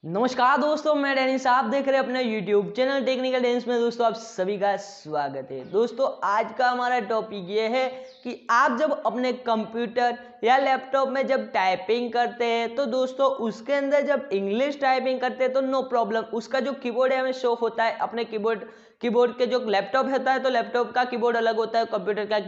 नमस्कार दोस्तों, मैं डेनिस। आप देख रहे हैं अपने YouTube चैनल टेक्निकल डेनिस में। दोस्तों आप सभी का स्वागत है। दोस्तों आज का हमारा टॉपिक ये है कि आप जब अपने कंप्यूटर या लैपटॉप में जब टाइपिंग करते हैं तो दोस्तों उसके अंदर जब इंग्लिश टाइपिंग करते हैं तो नो प्रॉब्लम, उसका जो कीबोर्ड है हमें शो होता है। अपने कीबोर्ड के जो लैपटॉप होता है तो लैपटॉप का कीबोर्ड अलग होता है, कंप्यूटर का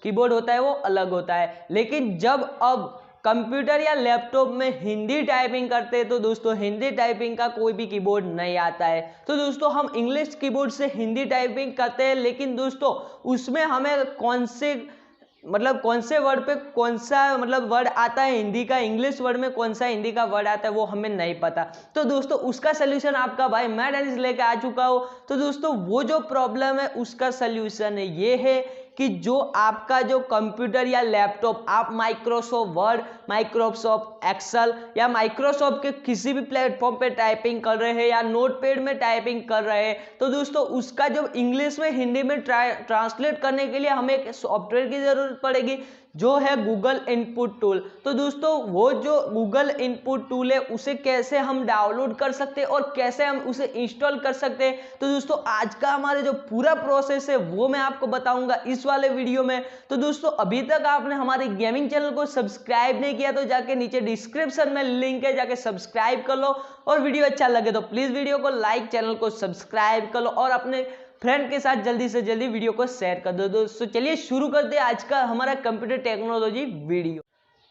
कीबोर्ड होता है वो अलग होता है। लेकिन जब अब कंप्यूटर या लैपटॉप में हिंदी टाइपिंग करते हैं तो दोस्तों हिंदी टाइपिंग का कोई भी कीबोर्ड नहीं आता है। तो दोस्तों हम इंग्लिश कीबोर्ड से हिंदी टाइपिंग करते हैं, लेकिन दोस्तों उसमें हमें कौन से वर्ड पे कौन सा वर्ड आता है हिंदी का, इंग्लिश वर्ड में कौन सा हिंदी का वर्ड आता है वो हमें नहीं पता। तो दोस्तों उसका सोल्यूशन आपका भाई मैं डेनिस लेके आ चुका हूँ। तो दोस्तों वो जो प्रॉब्लम है उसका सोल्यूशन ये है कि जो आपका जो कंप्यूटर या लैपटॉप आप माइक्रोसॉफ्ट वर्ड, माइक्रोसॉफ्ट एक्सेल या माइक्रोसॉफ्ट के किसी भी प्लेटफॉर्म पे टाइपिंग कर रहे हैं या नोटपैड में टाइपिंग कर रहे हैं, तो दोस्तों उसका जब इंग्लिश में हिंदी में ट्रांसलेट करने के लिए हमें एक सॉफ्टवेयर की जरूरत पड़ेगी जो है गूगल इनपुट टूल। तो दोस्तों वो जो गूगल इनपुट टूल है उसे कैसे हम डाउनलोड कर सकते हैं और कैसे हम उसे इंस्टॉल कर सकते हैं, तो दोस्तों आज का हमारे जो पूरा प्रोसेस है वो मैं आपको बताऊंगा इस वाले वीडियो में। तो दोस्तों अभी तक आपने हमारे गेमिंग चैनल को सब्सक्राइब नहीं किया तो जाके नीचे डिस्क्रिप्शन में लिंक है, जाके सब्सक्राइब कर लो। और वीडियो अच्छा लगे तो प्लीज वीडियो को लाइक, चैनल को सब्सक्राइब कर लो और अपने फ्रेंड के साथ जल्दी से जल्दी वीडियो को शेयर कर दो। दोस्तों चलिए शुरू करते हैं आज का हमारा कंप्यूटर टेक्नोलॉजी वीडियो।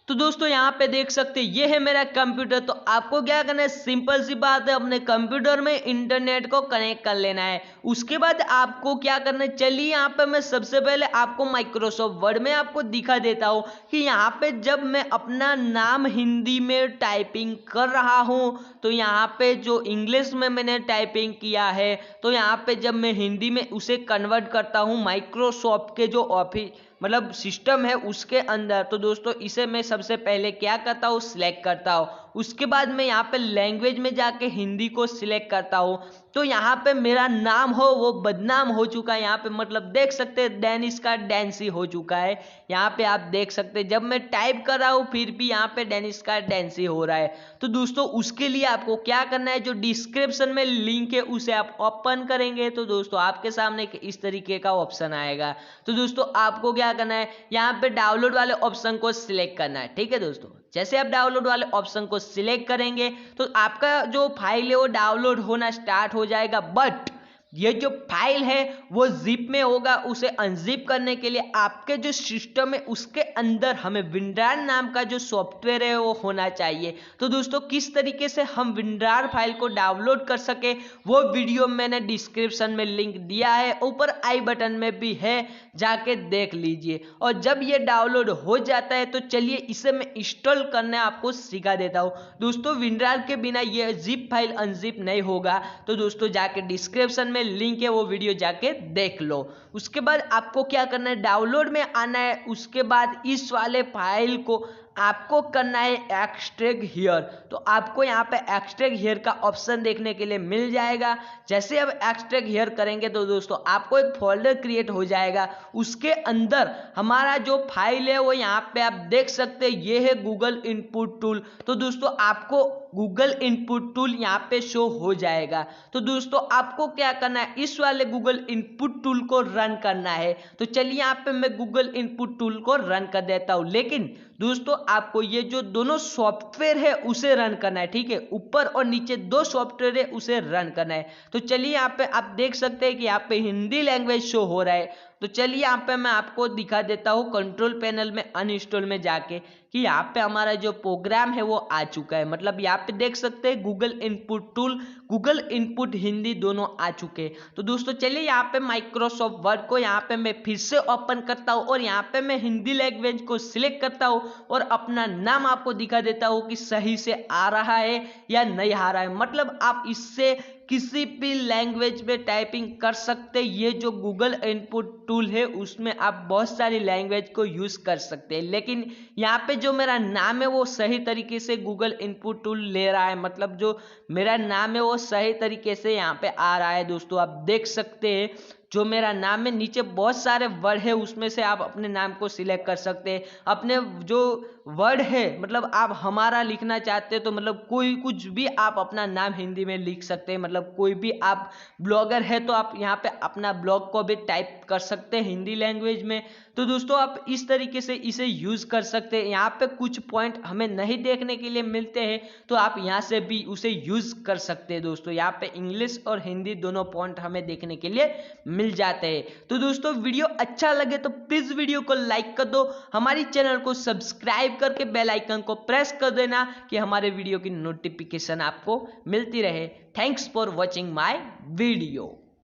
तो दोस्तों यहाँ पे देख सकते हैं ये है मेरा कंप्यूटर। तो आपको क्या करना है, सिंपल सी बात है, अपने कंप्यूटर में इंटरनेट को कनेक्ट कर लेना है। उसके बाद आपको क्या करना है, चलिए यहाँ पे मैं सबसे पहले आपको माइक्रोसॉफ्ट वर्ड में आपको दिखा देता हूँ कि यहाँ पे जब मैं अपना नाम हिंदी में टाइपिंग कर रहा हूँ तो यहाँ पे जो इंग्लिश में मैंने टाइपिंग किया है तो यहाँ पे जब मैं हिंदी में उसे कन्वर्ट करता हूँ माइक्रोसॉफ्ट के जो ऑफिस सिस्टम है उसके अंदर, तो दोस्तों इसे मैं सबसे पहले क्या करता हूँ, सिलेक्ट करता हूँ। उसके बाद मैं यहाँ पे लैंग्वेज में जाके हिंदी को सिलेक्ट करता हूँ। तो यहाँ पे मेरा नाम हो वो बदनाम हो चुका है। यहाँ पे देख सकते हैं डेनिस का डेंसी हो चुका है। यहाँ पे आप देख सकते हैं जब मैं टाइप कर रहा हूँ फिर भी यहाँ पे डेनिस का डेंसी हो रहा है। तो दोस्तों उसके लिए आपको क्या करना है, जो डिस्क्रिप्शन में लिंक है उसे आप ओपन करेंगे तो दोस्तों आपके सामने इस तरीके का ऑप्शन आएगा। तो दोस्तों आपको क्या करना है, यहाँ पे डाउनलोड वाले ऑप्शन को सिलेक्ट करना है। ठीक है दोस्तों, जैसे आप डाउनलोड वाले ऑप्शन को सिलेक्ट करेंगे तो आपका जो फाइल है वो डाउनलोड होना स्टार्ट हो जाएगा। बट ये जो फाइल है वो जिप में होगा। उसे अनजिप करने के लिए आपके जो सिस्टम है उसके अंदर हमें विंडार नाम का जो सॉफ्टवेयर है वो होना चाहिए। तो दोस्तों किस तरीके से हम विंडार फाइल को डाउनलोड कर सके वो वीडियो मैंने डिस्क्रिप्शन में लिंक दिया है, ऊपर आई बटन में भी है, जाके देख लीजिए। और जब ये डाउनलोड हो जाता है तो चलिए इसे मैं इंस्टॉल करना आपको सिखा देता हूँ। दोस्तों विंडार के बिना ये जिप फाइल अनजिप नहीं होगा। तो दोस्तों जाके डिस्क्रिप्शन में लिंक है वो वीडियो जाके देख लो। उसके बाद आपको क्या करना है, डाउनलोड में आना है। उसके बाद इस वाले फाइल को आपको करना है एक्सट्रैक्ट हियर। तो आपको यहाँ पे एक्सट्रैक्ट हियर का ऑप्शन देखने के लिए मिल जाएगा। जैसे अब एक्सट्रैक्ट हियर करेंगे तो दोस्तों आपको एक फोल्डर क्रिएट हो जाएगा। उसके अंदर हमारा जो फाइल है वो यहाँ पे आप देख सकते हैं, ये है गूगल इनपुट टूल। तो दोस्तों आपको गूगल इनपुट टूल यहाँ पे शो हो जाएगा। तो दोस्तों आपको क्या करना है, इस वाले गूगल इनपुट टूल को रन करना है। तो चलिए यहाँ पे मैं गूगल इनपुट टूल को रन कर देता हूँ। लेकिन दोस्तों आपको ये जो दोनों सॉफ्टवेयर है उसे रन करना है। ठीक है, ऊपर और नीचे दो सॉफ्टवेयर है उसे रन करना है। तो चलिए यहाँ पे आप देख सकते हैं कि यहाँ पे हिंदी लैंग्वेज शो हो रहा है। तो चलिए यहाँ पे मैं आपको दिखा देता हूँ कंट्रोल पैनल में अनइंस्टॉल में जाके कि यहाँ पे हमारा जो प्रोग्राम है वो आ चुका है। यहाँ पे देख सकते हैं Google input tool, Google input Hindi दोनों आ चुके हैं। तो दोस्तों चलिए यहाँ पे माइक्रोसॉफ्ट वर्ड को यहाँ पे मैं फिर से ओपन करता हूँ और यहाँ पे मैं हिंदी लैंग्वेज को सिलेक्ट करता हूँ और अपना नाम आपको दिखा देता हूँ कि सही से आ रहा है या नहीं आ रहा है। आप इससे किसी भी लैंग्वेज में टाइपिंग कर सकते हैं। ये जो गूगल इनपुट टूल है उसमें आप बहुत सारी लैंग्वेज को यूज कर सकते हैं। लेकिन यहाँ पे जो मेरा नाम है वो सही तरीके से गूगल इनपुट टूल ले रहा है, जो मेरा नाम है वो सही तरीके से यहाँ पे आ रहा है। दोस्तों आप देख सकते हैं जो मेरा नाम है नीचे बहुत सारे वर्ड है, उसमें से आप अपने नाम को सिलेक्ट कर सकते हैं। अपने जो वर्ड है मतलब आप हमारा लिखना चाहते हैं तो मतलब कोई कुछ भी आप अपना नाम हिंदी में लिख सकते हैं। मतलब कोई भी आप ब्लॉगर है तो आप यहाँ पे अपना ब्लॉग को भी टाइप कर सकते हैं हिंदी लैंग्वेज में। तो दोस्तों आप इस तरीके से इसे यूज कर सकते हैं। यहाँ पे कुछ पॉइंट हमें नहीं देखने के लिए मिलते हैं तो आप यहाँ से भी उसे यूज कर सकते हैं। दोस्तों यहाँ पे इंग्लिश और हिंदी दोनों पॉइंट हमें देखने के लिए मिल जाते हैं। तो दोस्तों वीडियो अच्छा लगे तो प्लीज वीडियो को लाइक कर दो, हमारी चैनल को सब्सक्राइब करके बेल आइकन को प्रेस कर देना कि हमारे वीडियो की नोटिफिकेशन आपको मिलती रहे। Thanks for watching my video.